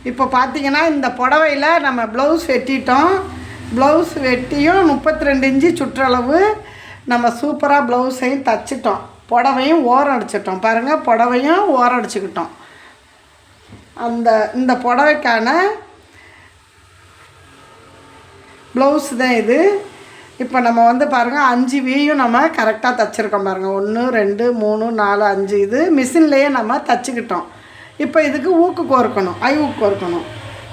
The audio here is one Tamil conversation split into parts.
இப்போ பார்த்தீங்கன்னா இந்த புடவையில் நம்ம ப்ளவுஸ் வெட்டிட்டோம். ப்ளவுஸ் வெட்டியும் 32 இன்ச்சு சுற்றளவு நம்ம சூப்பராக ப்ளவுஸையும் தச்சிட்டோம். புடவையும் ஓரம் அடிச்சிட்டோம். பாருங்கள், புடவையும் ஓரம் அடிச்சுக்கிட்டோம். இந்த புடவைக்கான ப்ளவுஸ் தான் இது. இப்போ நம்ம வந்து பாருங்கள் 5 வீயும் நம்ம கரெக்டாக தைச்சிருக்கோம். பாருங்கள் 1 2 3 4 5 இது மிஷின்லேயே நம்ம தைச்சிக்கிட்டோம். இப்போ இதுக்கு ஊக்கு கோர்க்கணும், ஊக்கு கோர்க்கணும்.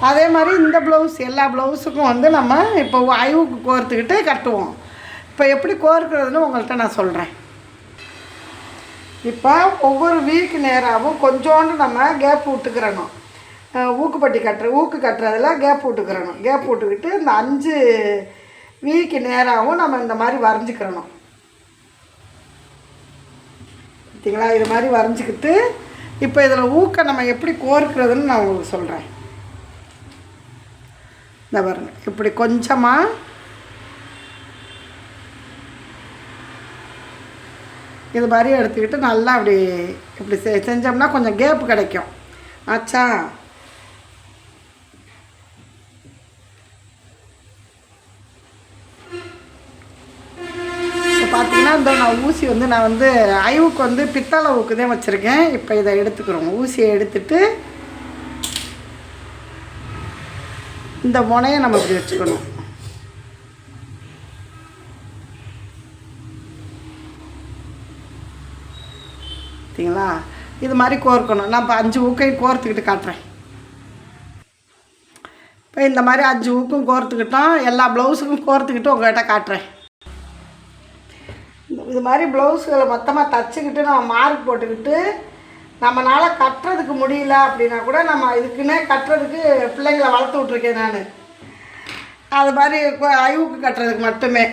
அதே மாதிரி இந்த ப்ளவுஸ் எல்லா ப்ளவுஸுக்கும் வந்து நம்ம இப்போ ஊக்கு கோர்த்துக்கிட்டு கட்டுவோம். இப்போ எப்படி கோர்க்கிறதுன்னு உங்கள்கிட்ட நான் சொல்கிறேன். இப்போ ஒவ்வொரு வீக்கு நேராகவும் கொஞ்சோண்டு நம்ம கேப் விட்டுக்கிறணும். ஊக்கு கட்டுறதுல கேப் விட்டுக்கிறணும். கேப் விட்டுக்கிட்டு இந்த 5 வீக்கு நேராகவும் நம்ம இந்த மாதிரி வரைஞ்சிக்கிறணும். பார்த்தீங்களா, இது மாதிரி வரைஞ்சிக்கிட்டு இப்போ இதில் ஊக்கை நம்ம எப்படி கோர்க்கிறதுன்னு நான் உங்களுக்கு சொல்கிறேன். இந்த பாருங்க, இப்படி கொஞ்சமாக இது மாதிரி எடுத்துக்கிட்டு நல்லா இப்படி செஞ்சோம்னா கொஞ்சம் கேப்பு கிடைக்கும். ஆச்சா, பார்த்தீங்கன்னா இந்த நான் ஊசி வந்து ஐவுக்கு வந்து பித்தளை ஊக்கு தான் வச்சுருக்கேன். இப்போ இதை எடுத்துக்கிறோம். ஊசியை எடுத்துட்டு இந்த முனையை நம்ம இப்படி வச்சுக்கணும். பார்த்தீங்களா, இது மாதிரி கோர்க்கணும். நான் இப்போ 5 ஊக்கையும் கோர்த்துக்கிட்டு காட்டுறேன். இப்போ இந்த மாதிரி 5 ஊக்கும் கோர்த்துக்கிட்டோம். எல்லா ப்ளவுஸுக்கும் கோர்த்துக்கிட்டு உங்கள்கிட்ட காட்டுறேன். இது மாதிரி ப்ளவுஸுகளை மொத்தமாக தச்சுக்கிட்டு நம்ம மார்க் போட்டுக்கிட்டு நம்மளால் கட்டுறதுக்கு முடியல அப்படின்னா கூட நம்ம இதுக்குன்னே கட்டுறதுக்கு பிள்ளைங்களை வளர்த்து விட்ருக்கேன் நான். அது மாதிரி ஐவுக்கு கட்டுறதுக்கு மட்டுமே.